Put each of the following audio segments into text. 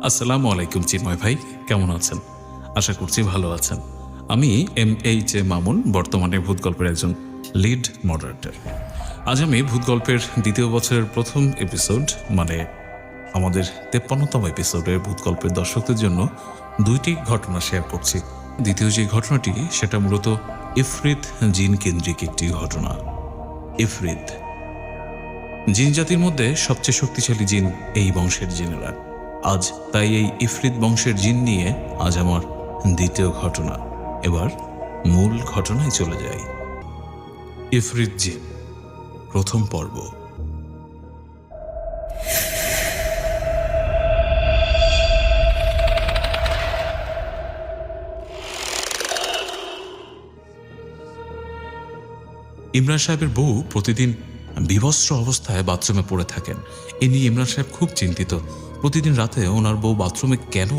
আসসালামু আলাইকুম চিন্ময় ভাই, কেমন আছেন? আশা করছি ভালো আছেন। আমি MH মামুন, বর্তমানে ভূতগল্পের একজন লিড মডারেটর। আজ আমি ভূতগল্পের দ্বিতীয় বছরের প্রথম এপিসোড, মানে আমাদের 53তম এপিসোডের ভূতগল্পের দর্শকদের জন্য দুইটি ঘটনা শেয়ার করছি। দ্বিতীয় যে ঘটনাটি সেটা মূলত ইফরিত জিন কেন্দ্রিক একটি ঘটনা। ইফরিত জিন জাতির মধ্যে সবচেয়ে শক্তিশালী জিন এই বংশের জিনেরা। আজ তাই এই ইফরিত বংশের জিন নিয়ে আজ আমার দ্বিতীয় ঘটনা। এবার মূল ঘটনায় চলে যাই। ইফরিত জিন, প্রথম পর্ব। ইমরান সাহেবের বউ প্রতিদিন বিভৎস অবস্থায় বাথরুমে পড়ে থাকেন। এ নিয়ে ইমরান সাহেব খুব চিন্তিত। প্রতিদিন রাতে ওনার বউ বাথরুমে কেন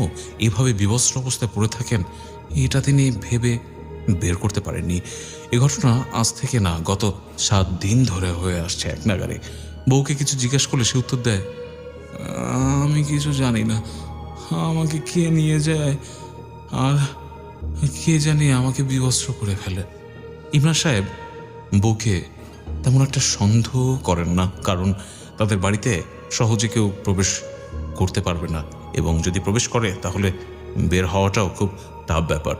এভাবে বিভৎস অবস্থায় পড়ে থাকেন, এটা তিনি ভেবে বের করতে পারেননি। এ ঘটনা আজ থেকে না, গত 7 দিন ধরে হয়ে আসছে এক নাগারে। বউকে কিছু জিজ্ঞাসা করলে সে উত্তর দেয়, আমি কিছু জানি না, আমাকে কে নিয়ে যায় আর কে জানি আমাকে বিভৎস করে ফেলে। ইমরান সাহেব বউকে তেমন একটা সন্দেহ করেন না, কারণ তাদের বাড়িতে সহজে কেউ প্রবেশ করতে পারবে না, এবং যদি প্রবেশ করে তাহলে বের হওয়াটাও খুব টাফ ব্যাপার।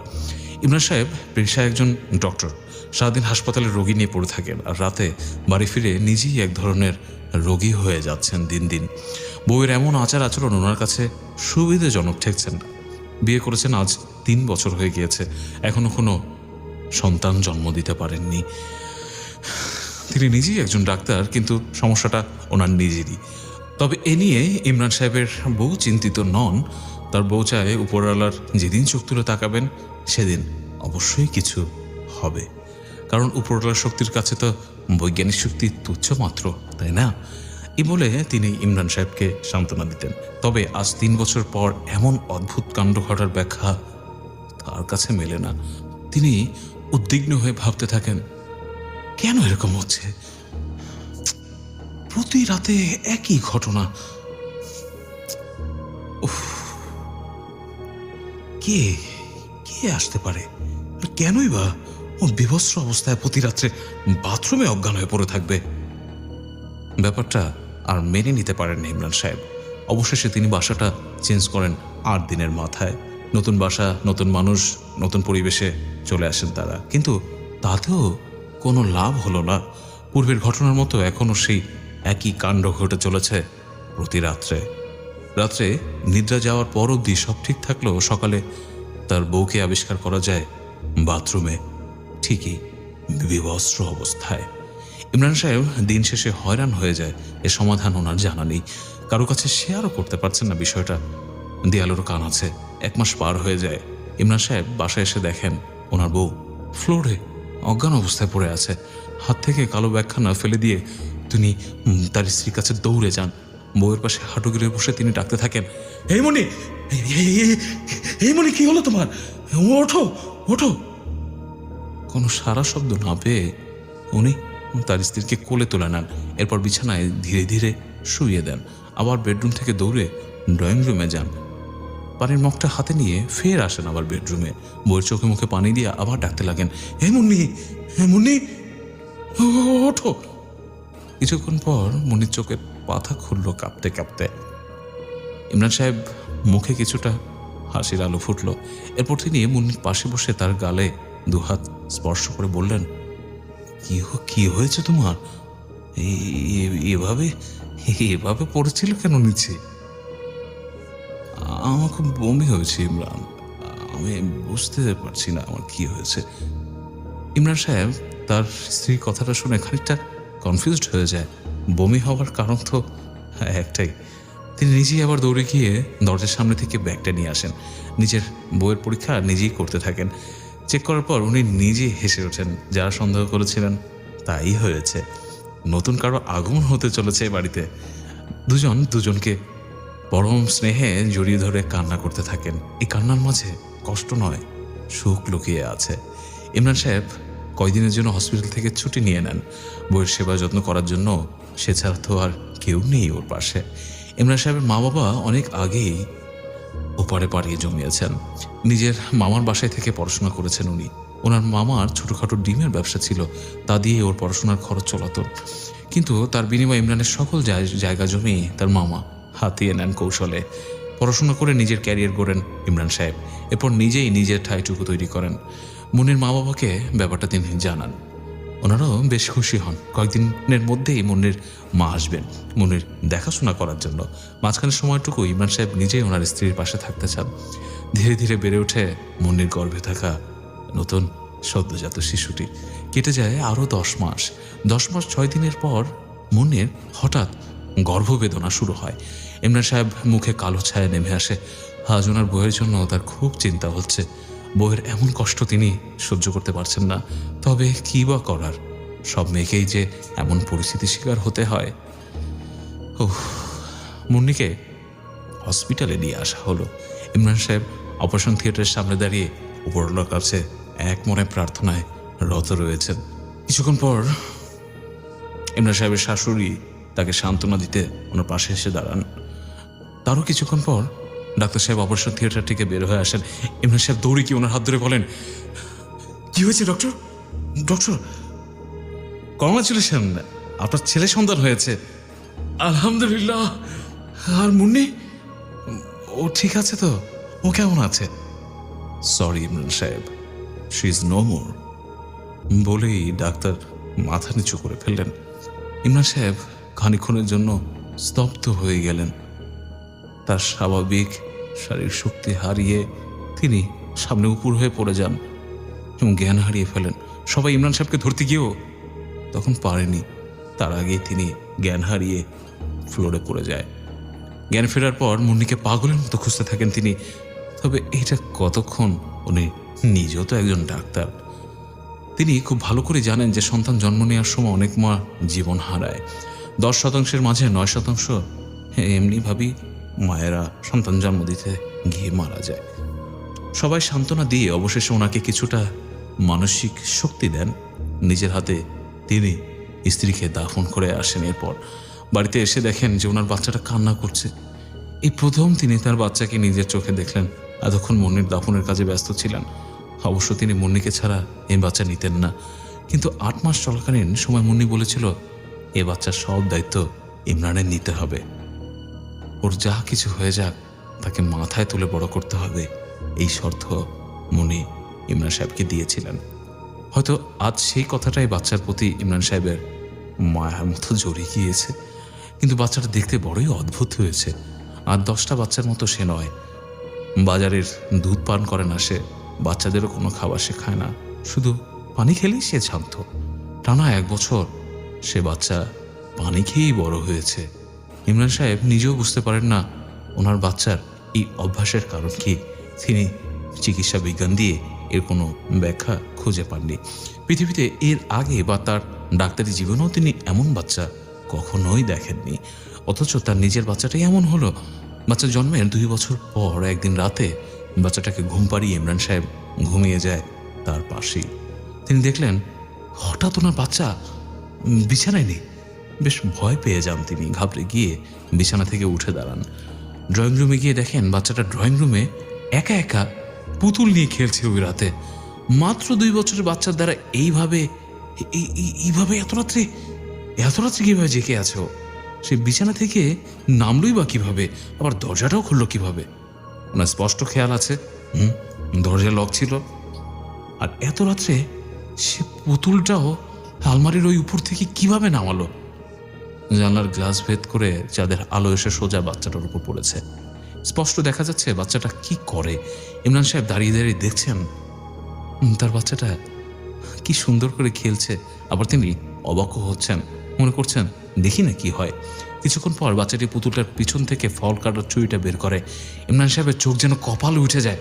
ইমরান সাহেব পেশায় একজন ডক্টর, সারাদিন হাসপাতালে রোগী নিয়ে পড়ে থাকেন, আর রাতে বাড়ি ফিরে নিজেই এক ধরনের রোগী হয়ে যাচ্ছেন দিন দিন। বউয়ের এমন আচার আচরণ ওনার কাছে সুবিধাজনক ঠেকছেন না। বিয়ে করেছেন আজ 3 বছর হয়ে গিয়েছে, এখনো কোনো সন্তান জন্ম দিতে পারেননি। তিনি নিজেই একজন ডাক্তার, কিন্তু সমস্যাটা ওনার নিজেরই। তবে এ নিয়ে ইমরান সাহেবের বউ চিন্তিত নন। তার বউ চায় উপরওয়ালার যেদিন চোখ তুলে তাকাবেন সেদিন অবশ্যই কিছু হবে, কারণ উপরওয়ালার শক্তির কাছে তো বৈজ্ঞানিক শক্তি তুচ্ছ মাত্র, তাই না? এই বলে তিনি ইমরান সাহেবকে সান্ত্বনা দিতেন। তবে আজ 3 বছর পর এমন অদ্ভুত কাণ্ড ঘটার ব্যাখ্যা তার কাছে মেলে না। তিনি উদ্বিগ্ন হয়ে ভাবতে থাকেন, কেন এরকম হচ্ছে? প্রতি রাতে একই ঘটনা। কে কে আসতে পারে? কেনই বা ও বিভৎস অবস্থায় প্রতি রাত্রে বাথরুমে অজ্ঞান হয়ে পড়ে থাকবে? ব্যাপারটা আর মেনে নিতে পারেন না ইমরান সাহেব। অবশেষে তিনি বাসাটা চেঞ্জ করেন 8 দিনের মাথায়। নতুন বাসা, নতুন মানুষ, নতুন পরিবেশে চলে আসেন তারা, কিন্তু তাতেও কোনো লাভ হলো না। পূর্বের ঘটনার মতো এখনও সেই একই কাণ্ড ঘটে চলেছে প্রতি রাত্রে। রাত্রে নিদ্রা যাওয়ার পর অবধি সব ঠিক থাকলেও সকালে তার বউকে আবিষ্কার করা যায় বাথরুমে, ঠিকই বিভৎস অবস্থায়। ইমরান সাহেব দিন শেষে হয়রান হয়ে যায়। এর সমাধান ওনার জানা নেই, কারো কাছে শেয়ারও করতে পারছেন না বিষয়টা। দেয়ালেরও কান আছে। 1 মাস পার হয়ে যায়। ইমরান সাহেব বাসায় এসে দেখেন ওনার বউ ফ্লোরে অজ্ঞান অবস্থায় পড়ে আছে। হাত থেকে কালো ব্যাগখানা ফেলে দিয়ে তিনি তার স্ত্রীর কাছে দৌড়ে যান। বউয়ের পাশে হাঁটু গেড়ে বসে তিনি ডাকতে থাকেন, এই মনি, এই মনি, কি হলো তোমার? ওঠো, ওঠো। কোনো সারা শব্দ না পেয়ে উনি তার স্ত্রীকে কোলে তুলে নেন। এরপর বিছানায় ধীরে ধীরে শুইয়ে দেন। আবার বেডরুম থেকে দৌড়ে ড্রয়িং রুমে যান। পানির মগটা হাতে নিয়ে ফের আসেন আবার বেডরুমে। বউয়ের চোখে মুখে পানি দিয়ে আবার ডাকতে লাগেন, হে মুন্নি, হে মুন্নি, ওঠো। কিছুক্ষণ পর মুন্নির চোখের পাতা খুলল কাঁপতে কাঁপতে। ইমরান সাহেব মুখে কিছুটা হাসির আলো ফুটল। এরপর তিনি মুন্নির পাশে বসে তার গালে 2 হাত স্পর্শ করে বললেন, কি হয়েছে তোমার? এভাবে এভাবে পড়েছিল কেন নিচে? আমার খুব বমি হয়েছে ইমরান, আমি বুঝতে পারছি না আমার কি হয়েছে। ইমরান সাহেব তার স্ত্রীর কথাটা শুনে খানিকটা কনফিউজড হয়ে যায়। বমি হওয়ার কারণ তো একটাই। তিনি নিজেই আবার দৌড়ে গিয়ে দরজার সামনে থেকে ব্যাগটা নিয়ে আসেন। নিজের বইয়ের পরীক্ষা নিজেই করতে থাকেন। চেক করার পর উনি নিজেই হেসে ওঠেন। যারা সন্দেহ করেছিলেন তাই হয়েছে। নতুন কারো আগমন হতে চলেছে বাড়িতে। দুজন দুজনকে পরম স্নেহে জড়িয়ে ধরে কান্না করতে থাকেন। এই কান্নার মাঝে কষ্ট নয়, সুখ লুকিয়ে আছে। ইমরান সাহেব কয়দিনের জন্য হসপিটাল থেকে ছুটি নিয়ে নেন বউয়ের সেবা যত্ন করার জন্য। সে ছাড়া তো আর কেউ নেই ওর পাশে। ইমরান সাহেবের মা বাবা অনেক আগেই ওপারে পাড়িয়ে জমিয়েছেন। নিজের মামার বাসায় থেকে পড়াশোনা করেছেন উনি। ওনার মামার ছোটোখাটো ডিমের ব্যবসা ছিল, তা দিয়ে ওর পড়াশোনার খরচ চলাতো। কিন্তু তার বিনিময়ে ইমরানের সকল জায়গা জমি তার মামা হাতিয়ে নেন কৌশলে। পড়াশোনা করে নিজের ক্যারিয়ার গড়েন ইমরান সাহেব। এরপর নিজেই নিজের ঠাঁইটুকু তৈরি করেন। মুন্নির মা বাবাকে ব্যাপারটা তিনি জানান। ওনারাও বেশ খুশি হন। কয়েকদিনের মধ্যেই মুন্নির মা আসবেন মুন্নির দেখাশোনা করার জন্য। মাঝখানের সময়টুকু ইমরান সাহেব নিজেই ওনার স্ত্রীর পাশে থাকতে চান। ধীরে ধীরে বেড়ে ওঠে মুন্নির গর্ভে থাকা নতুন সদ্যজাত শিশুটি। কেটে যায় আরও 10 মাস। 10 মাস 6 দিনের পর মুন্নির হঠাৎ গর্ভবেদনা শুরু হয়। ইমরান সাহেব মুখে কালো ছায়া নেমে আসে। আজ ওনার বউয়ের জন্য তার খুব চিন্তা হচ্ছে। বউয়ের এমন কষ্ট তিনি সহ্য করতে পারছেন না। তবে কী বা করার, সব মেয়েকেই যে এমন পরিস্থিতির শিকার হতে হয়। মুন্নিকে হসপিটালে নিয়ে আসা হলো। ইমরান সাহেব অপারেশন থিয়েটারের সামনে দাঁড়িয়ে উপরওয়ালার কাছে এক মনে প্রার্থনায় রত রয়েছেন। কিছুক্ষণ পর ইমরান সাহেবের শাশুড়ি তাকে সান্ত্বনা দিতে ওনার পাশে এসে দাঁড়ান। তারও কিছুক্ষণ পর ডাক্তার সাহেব অপারেশন থিয়েটার থেকে বের হয়ে আসেন। ইমরান সাহেব দৌড়ে গিয়ে ওনার হাত ধরে বলেন, কি হয়েছে ডক্টর? ডক্টর, কংগ্রাচুলেশন, আপনার ছেলে সন্তান হয়েছে। আলহামদুলিল্লাহ। আর মুন্নি, ও ঠিক আছে তো? ও কেমন আছে? সরি ইমরান সাহেব, শি ইজ নো মোর। বলেই ডাক্তার মাথা নিচু করে ফেললেন। ইমরান সাহেব খানিক্ষণের জন্য স্তব্ধ হয়ে গেলেন। তার স্বাভাবিক শারীরিক শক্তি হারিয়ে তিনি সামনে উপর হয়ে পড়ে যান এবং জ্ঞান হারিয়ে ফেলেন। সবাই ইমরান সাহেবকে ধরতে গিয়েও তখন পারেনি। তার আগেই তিনি জ্ঞান হারিয়ে ফ্লোরে পড়ে যায়। জ্ঞান ফেরার পর মুন্নিকে পাগলের মতো খুঁজতে থাকেন তিনি। তবে এটা কতক্ষণ? উনি নিজেও তো একজন ডাক্তার। তিনি খুব ভালো করে জানেন যে সন্তান জন্ম নেওয়ার সময় অনেক মা জীবন হারায়। 10% মাঝে 9% এমনিভাবেই মায়েরা সন্তান জন্ম দিতে গিয়ে মারা যায়। সবাই সান্ত্বনা দিয়ে অবশেষে ওনাকে কিছুটা মানসিক শক্তি দেন। নিজের হাতে তিনি স্ত্রীকে দাফন করে আসেন। এরপর বাড়িতে এসে দেখেন যে ওনার বাচ্চাটা কান্না করছে। এই প্রথম তিনি তার বাচ্চাকে নিজের চোখে দেখলেন। এতক্ষণ মুন্নির দাফনের কাজে ব্যস্ত ছিলেন। অবশ্য তিনি মুন্নিকে ছাড়া এই বাচ্চা নিতেন না। কিন্তু 8 মাস চলাকালীন সময় মুন্নি বলেছিল, এ বাচ্চার সব দায়িত্ব ইমরানের নিতে হবে। ওর যা কিছু হয়ে যাক তাকে মাথায় তুলে বড় করতে হবে, এই শর্ত মুন্নি ইমরান সাহেবকে দিয়েছিলেন। হয়তো আজ সেই কথাটাই বাচ্চার প্রতি ইমরান সাহেবের মায়ার মতো জড়িয়ে গিয়েছে। কিন্তু বাচ্চাটা দেখতে বড়ই অদ্ভুত হয়েছে। আর 10টা বাচ্চার মতো সে নয়। বাজারের দুধ পান করে না সে, বাচ্চাদেরও কোনো খাবার সে খায় না, শুধু পানি খেলেই সে শান্ত। টানা 1 বছর সে বাচ্চা পানি খেয়েই বড় হয়েছে। ইমরান সাহেব নিজেও বুঝতে পারেন না ওনার বাচ্চার এই অভ্যাসের কারণ কি। তিনি চিকিৎসা বিজ্ঞান দিয়ে এর কোনো ব্যাখ্যা খুঁজে পাননি। পৃথিবীতে এর আগে বা তার ডাক্তারি জীবনেও তিনি এমন বাচ্চা কখনোই দেখেননি। অথচ তার নিজের বাচ্চাটাই এমন হলো। বাচ্চা জন্মের 2 বছর পর একদিন রাতে বাচ্চাটাকে ঘুম পাড়িয়ে ইমরান সাহেব ঘুমিয়ে যায় তার পাশেই। তিনি দেখলেন হঠাৎ ওনার বাচ্চা বিছানায় নেই। বেশ ভয় পেয়ে যান তিনি। ঘাবড়ে গিয়ে বিছানা থেকে উঠে দাঁড়ান। ড্রয়িং রুমে গিয়ে দেখেন বাচ্চাটা ড্রয়িং রুমে একা একা পুতুল নিয়ে খেলছে ওই রাতে। মাত্র 2 বছরের বাচ্চার দ্বারা এইভাবে এত রাত্রে কিভাবে জেগে আছে ও? সে বিছানা থেকে নামলই বা কিভাবে? আবার দরজাটাও খুললো কিভাবে? ওনার স্পষ্ট খেয়াল আছে দরজা লক ছিল। আর এত রাত্রে সে পুতুলটাও আলমারির ওই উপর থেকে কিভাবে নামালো? জানলার গ্লাস ভেদ করে যাদের আলো এসে সোজা বাচ্চাটার উপর পড়েছে। স্পষ্ট দেখা যাচ্ছে বাচ্চাটা কি করে। ইমরান সাহেব দাঁড়িয়ে দাঁড়িয়ে দেখছেন তার বাচ্চাটা কি সুন্দর করে খেলছে। আবার তিনি অবাকও হচ্ছেন, মনে করছেন দেখি না কি হয়। কিছুক্ষণ পর বাচ্চাটি পুতুলটার পিছন থেকে ফল কাটার ছুরিটা বের করে। ইমরান সাহেবের চোখ যেন কপালে উঠে যায়।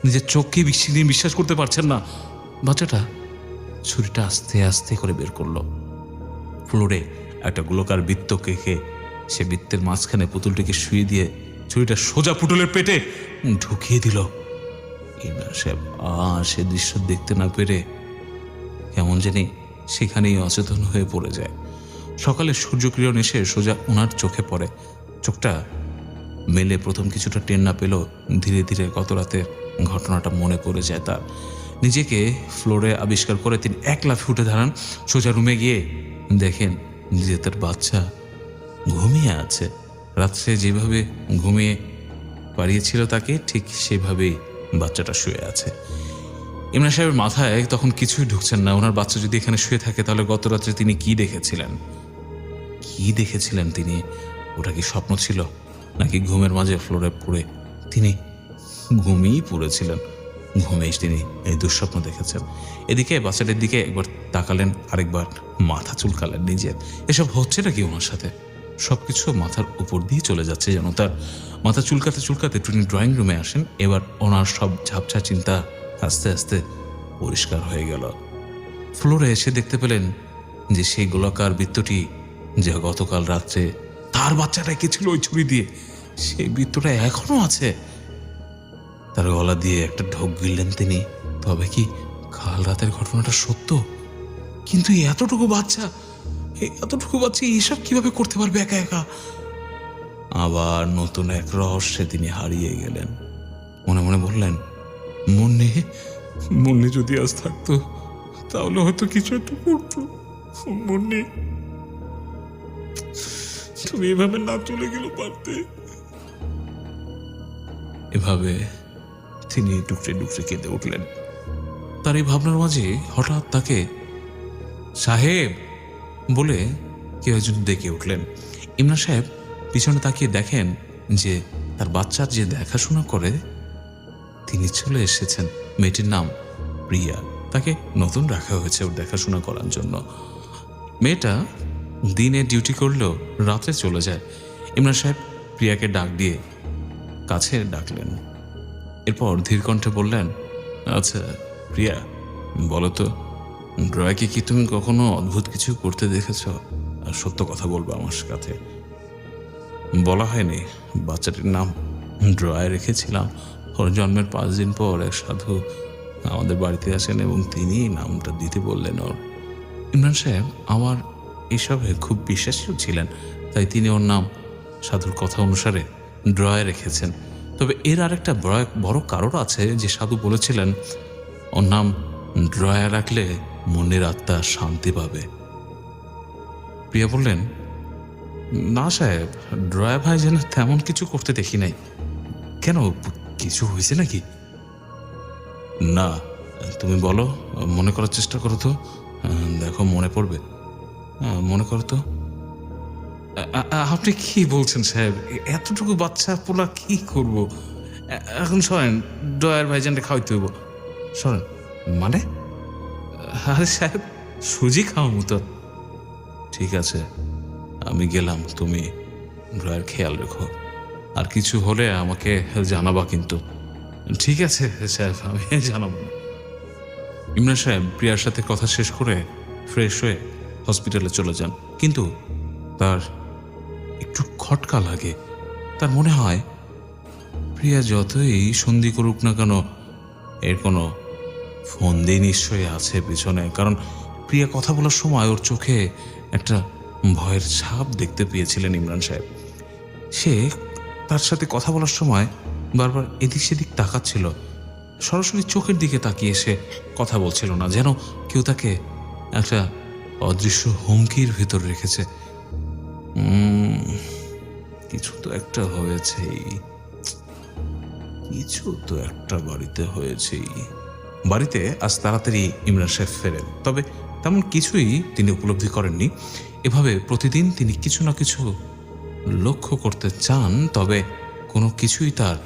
নিজের চোখকে বিশ্বাস করতে পারছেন না। বাচ্চাটা ছুরিটা আস্তে আস্তে করে বের করলো। ফ্লোরে একটা গোলাকার বৃত্ত কেঁকে সে বৃত্তের মাঝখানে পুতুলটিকে শুয়ে দিয়ে ছুরিটা সোজা পুতুলের পেটে ঢুকিয়ে দিল। ইমরান সাহেব আর সে দৃশ্য দেখতে না পেরে কেমন জানি সেখানেই অচেতন হয়ে পড়ে যায়। সকালে সূর্যকিরণ এসে সোজা ওনার চোখে পড়ে। চোখটা মেলে প্রথম কিছুটা টের না পেল, ধীরে ধীরে গত রাতের ঘটনাটা মনে পড়ে যায় তার। নিজেকে ফ্লোরে আবিষ্কার করে তিনি এক লাফে উঠে দাঁড়ান, সোজা রুমে গিয়ে দেখেন যে তার বাচ্চা ঘুমিয়ে আছে। রাত্রে যেভাবে ঘুমিয়ে পাড়িয়েছিল তাকে, ঠিক সেভাবেই বাচ্চাটা শুয়ে আছে। ইমরান সাহেবের মাথায় তখন কিছুই ঢুকছেন না। ওনার বাচ্চা যদি এখানে শুয়ে থাকে, তাহলে গত রাত্রে তিনি কি দেখেছিলেন তিনি? ওটা কি স্বপ্ন ছিল, নাকি ঘুমের মাঝে ফ্লোরে পড়ে তিনি ঘুমিয়েই পড়েছিলেন? ঘুমেই তিনি এই দুঃস্বপ্ন দেখেছেন। এদিকে বাচ্চাটির দিকে একবার তাকালেন, আরেকবার মাথা চুলকালেন নিজের। এসব হচ্ছে নাকি ওনার সাথে? সবকিছু মাথার উপর দিয়ে চলে যাচ্ছে যেন তার। মাথা চুলকাতে চুলকাতে তিনি ড্রয়িং রুমে আসেন। এবার ওনার সব ঝাপসা চিন্তা আস্তে আস্তে পরিষ্কার হয়ে গেল। ফ্লোরে এসে দেখতে পেলেন যে সেই গোলাকার বৃত্তটি, যে গতকাল রাত্রে তার বাচ্চাটা এঁকেছিল ওই ছুরি দিয়ে, সেই বৃত্তটা এখনো আছে। তার গলা দিয়ে একটা ঢোক গিললেন তিনি। তবে কি কাল রাতের ঘটনাটা সত্য? কিন্তু এতটুকু বাচ্চা এসব কিভাবে করতে পারবে একা একা? আবার নতুন এক রহস্যে তিনি হারিয়ে গেলেন। মনে মনে বললেন, মুন্নি যদি আজ থাকতো, তাহলে হয়তো কিছু একটা করতো। মুন্নি, তুমি এভাবে না চলে গেল পারতে। এভাবে তিনি ডুকরে ডুকরে কেঁদে উঠলেন। তার এই ভাবনার মাঝে হঠাৎ তাকে সাহেব বলে কেউ একজন ডেকে উঠলেন। ইমরান সাহেব পিছনে তাকিয়ে দেখেন যে তার বাচ্চার যে দেখাশোনা করে তিনি চলে এসেছেন। মেয়েটির নাম প্রিয়া। তাকে নতুন রাখা হয়েছে ওর দেখাশোনা করার জন্য। মেয়েটা দিনে ডিউটি করলেও রাতে চলে যায়। ইমরান সাহেব প্রিয়াকে ডাক দিয়ে কাছে ডাকলেন। এরপর ধীর কণ্ঠে বললেন, আচ্ছা প্রিয়া, বলো তো, ড্রয়াকে কি তুমি কখনো অদ্ভুত কিছু করতে দেখেছ? আর সত্য কথা বলবো আমার সাথে। বলা হয়নি বাচ্চাটির নাম ড্রয় রেখেছিলাম। ওর জন্মের 5 দিন পর এক সাধু আমাদের বাড়িতে আসেন এবং তিনি নামটা দিতে বললেন ওর। ইমরান সাহেব আমার এসবে খুব বিশ্বাসীও ছিলেন, তাই তিনি ওর নাম সাধুর কথা অনুসারে ড্রয় রেখেছেন। তবে এর আরেকটা বড় কারণ আছে যে সাধু বলেছিলেন ওর নাম ড্রয়া রাখলে মনের আত্মা শান্তি পাবে। প্রিয়া বললেন, না সাহেব, ড্রয়া ভাই যেন তেমন কিছু করতে দেখি নাই। কেন, কিছু হয়েছে নাকি? না, তুমি বলো, মনে করার চেষ্টা করো তো, দেখো মনে পড়বে। মনে করো তো। আপনি কি বলছেন সাহেব? এতটুকু বাচ্চা পোলা কি করব? এখন সরেন, ড্রয়ার ভাইজানটা খাওয়াইতে হইব। সরেন মানে? আরে সাহেব, সুজি খাওয়া মতো। ঠিক আছে, আমি গেলাম, তুমি ড্রয়ার খেয়াল রেখো। আর কিছু হলে আমাকে জানাবা কিন্তু। ঠিক আছে সাহেব, আমি জানাবো। ইমরান সাহেব প্রিয়ার সাথে কথা শেষ করে ফ্রেশ হয়ে হসপিটালে চলে যান। কিন্তু তার একটু খটকা লাগে। তার মনে হয় প্রিয়া যতই সন্ধি করুক না কেন, এর কোনো ফন্দি নিশ্চয়ই আছে পিছনে। কারণ প্রিয়া কথা বলার সময় ওর চোখে একটা ভয়ের ছাপ দেখতে পেয়েছিলেন ইমরান সাহেব। সে তার সাথে কথা বলার সময় বারবার এদিক সেদিক তাকাচ্ছিল। সরাসরি চোখের দিকে তাকিয়ে সে কথা বলছিল না, যেন কেউ তাকে একটা অদৃশ্য হুমকির ভিতর রেখেছে। কিছু তো একটা হয়েছেই, কিছু তো একটা বাড়িতে হয়েছেই। বাড়িতে আজ তাড়াতাড়ি ইমরান সাহেব ফেরেন, তবে তেমন কিছুই তিনি উপলব্ধি করেননি। এভাবে প্রতিদিন তিনি কিছু না কিছু লক্ষ্য করতে চান, তবে কোনো কিছুই তার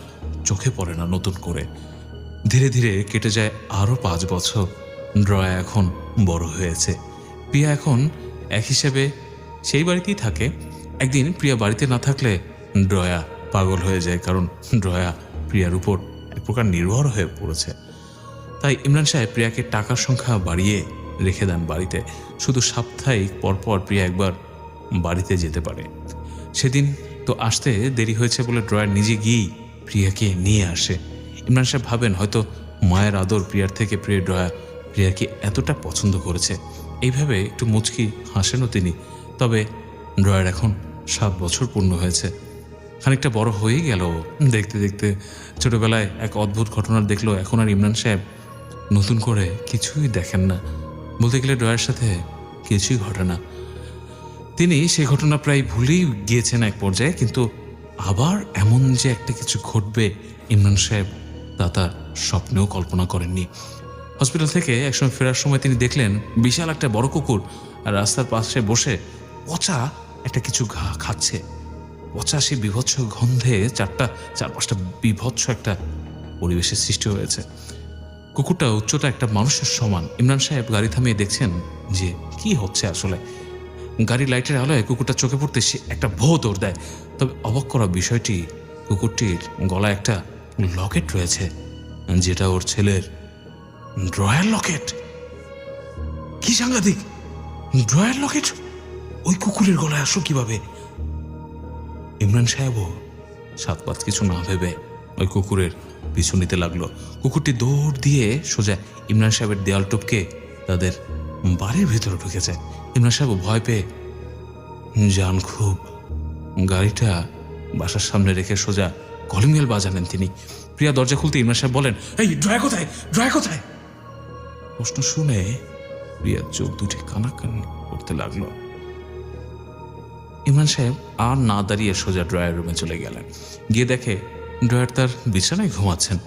চোখে পড়ে না নতুন করে। ধীরে ধীরে কেটে যায় আরও 5 বছর। ড্রয়া এখন বড় হয়েছে। প্রিয়া এখন এক হিসেবে সেই বাড়িতেই থাকে। একদিন প্রিয়া বাড়িতে না থাকলে ড্রয়া পাগল হয়ে যায়, কারণ ড্রয়া প্রিয়ার উপর এক প্রকার নির্ভর হয়ে পড়েছে। তাই ইমরান সাহেব প্রিয়াকে টাকার সংখ্যা বাড়িয়ে রেখে দেন বাড়িতে। শুধু সাপ্তাহিক পরপর প্রিয়া একবার বাড়িতে যেতে পারে। সেদিন তো আসতে দেরি হয়েছে বলে ড্রয়ার নিজে গিয়েই প্রিয়াকে নিয়ে আসে। ইমরান সাহেব ভাবেন হয়তো মায়ের আদর প্রিয়ার থেকে ড্রয়া প্রিয়াকে এতটা পছন্দ করেছে। এইভাবে একটু মুচকি হাসেনও তিনি। তবে ড্রয়ার এখন 7 বছর পূর্ণ হয়েছে। খানিকটা বড় হয়ে গেল। দেখতে দেখতে ছোটবেলায় এক অদ্ভুত ঘটনা দেখলো। এখন আর ইমরান সাহেব নতুন করে কিছুই দেখেন না, বলতে গেলে ড্রয়ের সাথে কিছুই ঘটে না। তিনি সেই ঘটনা প্রায় ভুলেই গিয়েছেন এক পর্যায়ে, কিন্তু আবার এমন যে একটা কিছু ঘটবে ইমরান সাহেব তা তার স্বপ্নেও কল্পনা করেননি। হসপিটাল থেকে একসময় ফেরার সময় তিনি দেখলেন বিশাল একটা বড় কুকুর আর রাস্তার পাশে বসে পচা একটা কিছু খাচ্ছে। পচা সেই বিভৎস গন্ধে চারপাশটা বিভৎস একটা পরিবেশের সৃষ্টি হয়েছে। কুকুরটা উচ্চতা একটা মানুষের সমান। ইমরান সাহেব গাড়ি থামিয়ে দেখছেন যে কি হচ্ছে আসলে। গাড়ি লাইটের আলোয় কুকুরটা চোখে পড়তে সে একটা ভোঁ দৌড় দেয়। তবে অবাক করা বিষয়টি, কুকুরটির গলায় একটা লকেট রয়েছে, যেটা ওর ছেলের ড্রয়ার লকেট। কি সাংঘাতিক! ড্রয়ার লকেট ওই কুকুরের গলায় আসলো কিভাবে? ইমরান সাহেবও সাত পাঁচ কিছু না ভেবে ওই কুকুরের পিছু নিতে লাগলো। কুকুরটি দৌড় দিয়ে সোজা ইমরান সাহেবের দেয়াল টপকে তাদের বাড়ির ভিতরে ঢুকে যায়। ইমরান সাহেব ভয় পেয়ে যান খুব। গাড়িটা বাসার সামনে রেখে সোজা কলিং বেল বাজালেন তিনি। প্রিয়া দরজা খুলতে ইমরান সাহেব বলেন, এই ড্রয়ার কোথায়, ড্রয়ার কোথায়? প্রশ্ন শুনে প্রিয়ার চোখ দুটি কানাকানি করতে লাগলো। ইমরান সাহেব আর না দাঁড়িয়ে সোজা ড্রয়ার রুমে চলে গেলেন। গিয়ে দেখে ড্রয়ার তার বিছানায় ঘুমাচ্ছেন।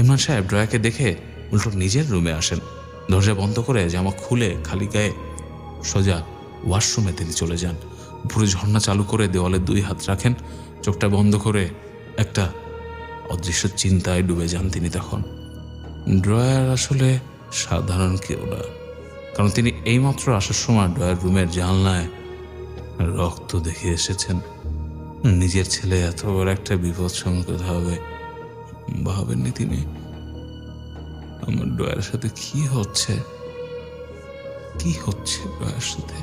ইমরান সাহেব ড্রয়ারকে দেখে উল্টো নিজের রুমে আসেন। দরজা বন্ধ করে জামা খুলে খালি গায়ে সোজা ওয়াশরুমে তিনি চলে যান। পুরো ঝর্ণা চালু করে দেওয়ালে দুই হাত রাখেন, চোখটা বন্ধ করে একটা অদৃশ্য চিন্তায় ডুবে যান তিনি। তখন ড্রয়ার আসলে সাধারণ কেউ না, কারণ তিনি এইমাত্র আসার সময় ড্রয়ার রুমের জানলায় রক্ত দেখে এসেছেন। নিজের ছেলে এত বড় একটা বিপদ সংকেত হবে ভাবেননি তিনি। আমার ড্রয়ারের সাথে কি হচ্ছে, কি হচ্ছে ড্রয়ারের সাথে?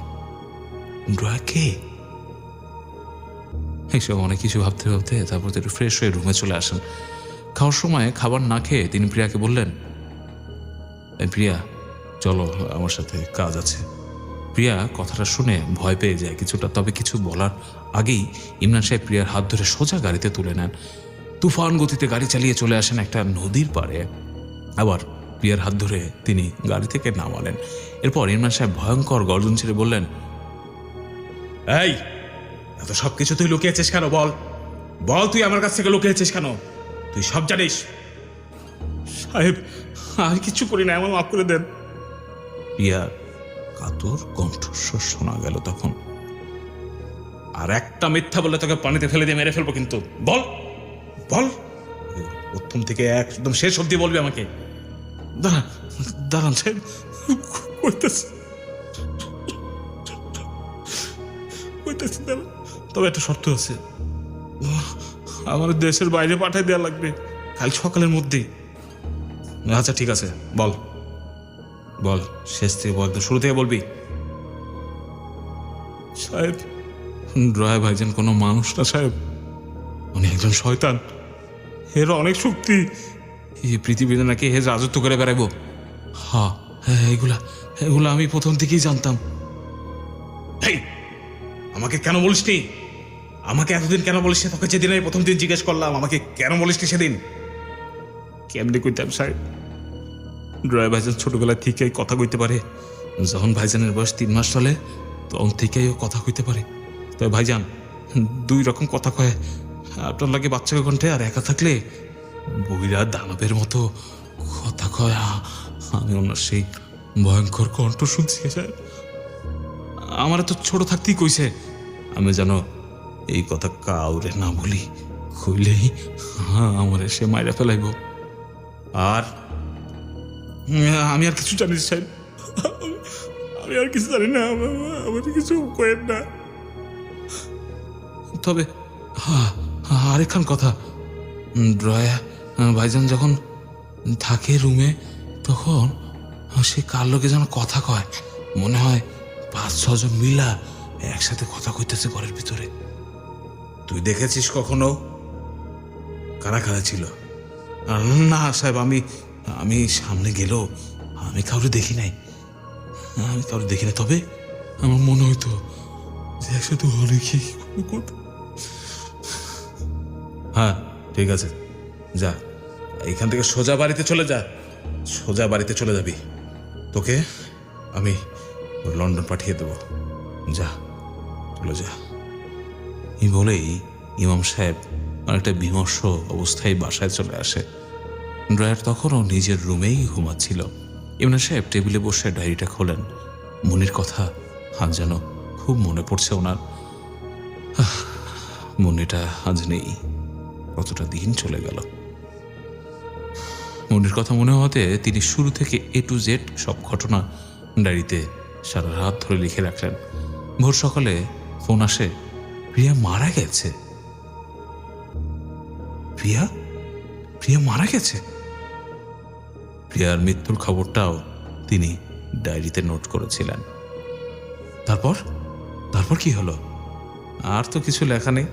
ড্রয়ার কে? এইসব অনেক কিছু ভাবতে ভাবতে তারপর একটু ফ্রেশ হয়ে রুমে চলে আসেন। খাওয়ার সময় খাবার না খেয়ে তিনি প্রিয়াকে বললেন, প্রিয়া চলো আমার সাথে কাজ আছে। প্রিয়া কথাটা শুনে ভয় পেয়ে যায় কিছুটা, তবে কিছু বলার আগেই ইমরান সাহেব প্রিয়ার হাত ধরে সোজা গাড়িতে তুলে নেন। তুফান গতিতে গাড়ি চালিয়ে চলে আসেন একটা নদীর পাড়ে। আবার প্রিয়ার হাত ধরে তিনি গাড়ি থেকে নামালেন। এরপর ইমরান সাহেব ভয়ঙ্কর গর্জন ছেড়ে বললেন, এই এত সবকিছু তুই লুকিয়েছিস কেন? বল বল, তুই আমার কাছ থেকে লুকিয়েছিস কেন? তুই সব জানিস। সাহেব আর কিছু করি না, আমার মাফ করে দেন। প্রিয়ার কাতর কণ্ঠস্বর শোনা গেল তখন। আর একটা মিথ্যা বলে তোকে পানিতে ফেলে দিয়ে মেরে ফেলবো, কিন্তু বল বল, প্রথম থেকে একদম শেষ অবধি বলবি আমাকে। দাঁড়ান দাঁড়ান সাহেব, তবে একটা শর্ত আছে, আমার দেশের বাইরে পাঠিয়ে দেওয়া লাগবে কাল সকালের মধ্যেই। আচ্ছা ঠিক আছে, বল বল, শেষ থেকে বল, শুরু থেকে বলবি। সাহেব ড্রয়ার ভাইজান কোনো মানুষ না সাহেব, উনি একজন শয়তান। এর অনেক শক্তি, এই পৃথিবীতে নাকি হে রাজত্ব করে বেড়াবো। হ্যাঁ এগুলা আমি প্রথম থেকেই জানতাম। আমাকে কেন বলিসনি? আমাকে এতদিন কেন বলিস? তোকে যেদিন আমি প্রথম দিন জিজ্ঞেস করলাম আমাকে কেন বলিসনি সেদিন? কেমনি কইতাম সাহেব, ড্রয়ার ভাইজান ছোটবেলা থেকেই কথা কইতে পারে। যখন ভাইজানের বয়স 3 মাস চলে তখন থেকেই ও কথা কইতে পারে। তবে ভাইজান 2 রকম কথা কয়। আপনার লাগে বাচ্চাকে কণ্ঠে, আর একা থাকলে বইরা দানবের মতো কথা কয়। আমি ওনার সেই ভয়ঙ্কর কণ্ঠ শুনছি। আমার তো ছোট থাকতেই কইছে আমি যেন এই কথা কাউরে না বলি, কইলেই আমার সে মাইরা ফেলাইব। আর আমি আর কিছু জানি সাহেব, আমি আর কিছু জানি না, আমার কিছু কয়েন না। তবে আরেকখান কথা, ড্রয়ার ভাইজান যখন থাকে রুমে তখন সে কার লোকে যেন কথা কয়, মনে হয় 5-6 জন মিলা একসাথে কথা কইতেছে ঘরের ভিতরে। তুই দেখেছিস কখনো? কারা কারা ছিল? না সাহেব, আমি সামনে গেলেও আমি কাউরে দেখি নাই। তবে আমার মনে হইতো যে একসাথে অনেকই হ্যাঁ ঠিক আছে, যা এইখান থেকে সোজা বাড়িতে চলে যা, সোজা বাড়িতে চলে যাবি। তোকে আমি লন্ডন পাঠিয়ে দেবো, যা চলে যা। এই বলেই ইমাম সাহেব অনেকটা বিমর্ষ অবস্থায় বাসায় চলে আসে। ড্রয়ার তখনও নিজের রুমেই ঘুমাচ্ছিল। ইমরান সাহেব টেবিলে বসে ডায়েরিটা খোলেন। মনির কথা আজ যেন খুব মনে পড়ছে ওনার। মনিটা আজ নেই, কতটা দিন চলে গেল। মনির কথা মনে হতে তিনি শুরু থেকে A to Z সব ঘটনা ডায়েরিতে সারা রাত ধরে লিখে রাখলেন। ভোর সকালে ফোন আসে, প্রিয়া মারা গেছে। প্রিয়া প্রিয়া মারা গেছে। প্রিয়ার মৃত্যুর খবরটাও তিনি ডায়েরিতে নোট করেছিলেন। তারপর তারপর কি হলো? আর তো কিছু লেখা নেই।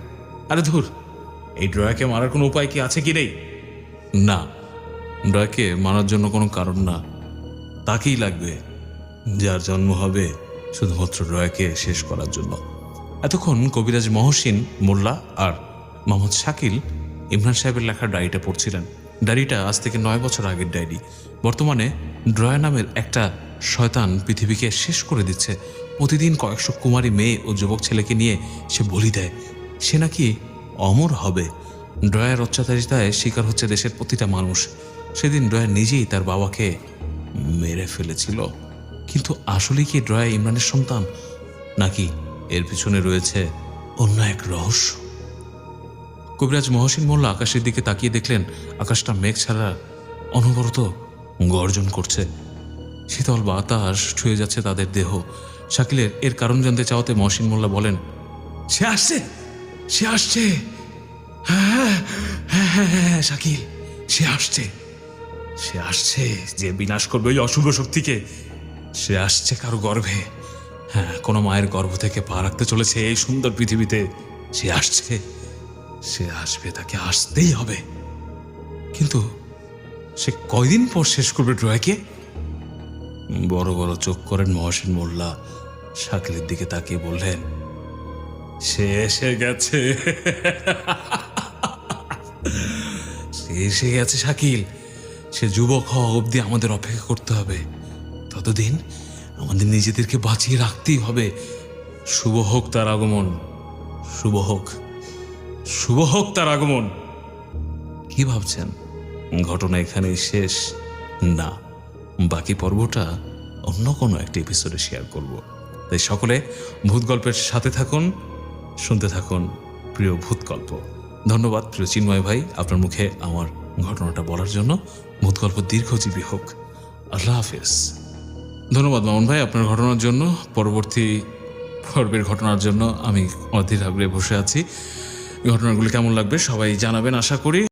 আরে ধুর, এই ড্রয়াকে মারার কোনো উপায় কি আছে কি নেই? না, ড্রয়াকে মারার জন্য কোনো কারণ না, তাকেই লাগবে যার জন্ম হবে শুধুমাত্র ড্রয়াকে শেষ করার জন্য। এতক্ষণ কবিরাজ মহসিন মোল্লা আর মোহাম্মদ শাকিল ইমরান সাহেবের লেখা ডায়েরিটা পড়ছিলেন। ডায়েরিটা আজ থেকে 9 বছর আগের ডায়েরি। বর্তমানে ড্রয়া নামের একটা শয়তান পৃথিবীকে শেষ করে দিচ্ছে। প্রতিদিন কয়েকশো কুমারী মেয়ে ও যুবক ছেলেকে নিয়ে সে বলি দেয়। সে নাকি অমর হবে। ড্রয়ার অত্যাচারিতায় শিকার হচ্ছে দেশের প্রতিটা মানুষ। সেদিন ড্রয়া নিজেই তার বাবাকে মেরে ফেলেছিল। কিন্তু আসলে কি ড্রয়া ইমরানের সন্তান, নাকি এর পিছনে রয়েছে অন্য এক রহস্য? কবিরাজ মহসিন মোল্লা আকাশের দিকে তাকিয়ে দেখলেন আকাশটা মেঘ ছাড়া অনবরত গর্জন করছে। শীতল বাতাস ছুঁয়ে যাচ্ছে তাদের দেহ। শাকিলের এর কারণ জানতে চাওয়াতে মহসিন মোল্লা বলেন, সে আসছে, সে আসছে। হ্যাঁ হ্যাঁ হ্যাঁ হ্যাঁ শাকিল, সে আসছে, সে আসছে যে বিনাশ করবে ওই অশুভ শক্তিকে। সে আসছে কারো গর্ভে। হ্যাঁ, কোনো মায়ের গর্ভ থেকে পা রাখতে চলেছে এই সুন্দর পৃথিবীতে। সে আসছে, সে আসবে, তাকে আসতেই হবে। কিন্তু সে কয়দিন পর শেষ করবে ড্রয়াকে? বড় বড় চোখ করেন মহসিন মোল্লা। শাকিলের দিকে তাকিয়ে বললেন, সে এসে গেছে, সে এসে গেছে শাকিল। সে যুবক হওয়া অবধি আমাদের অপেক্ষা করতে হবে। ততদিন আমাদের নিজেদেরকে বাঁচিয়ে রাখতেই হবে। শুভ হোক তার আগমন, শুভ হোক, শুভ হোক তার আগমন। কি ভাবছেন ঘটনা এখানেই শেষ? না, বাকি পর্বটা অন্য কোনো একটা এপিসোডে শেয়ার করব। তাই সকলে ভূত গল্পের সাথে থাকুন, শুনতে থাকুন প্রিয় ভূত গল্প। ধন্যবাদ প্রিয় চিন্ময় ভাই, আপনার মুখে আমার ঘটনাটা বলার জন্য। ভূত গল্প দীর্ঘজীবী হোক। আল্লাহ হাফেজ। ধন্যবাদ মামুন ভাই আপনার ঘটনার জন্য। পরবর্তী পর্বের ঘটনার জন্য আমি অধীর আগ্রহে বসে আছি। ঘটনাগুলি কেমন লাগবে সবাই জানাবেন আশা করি।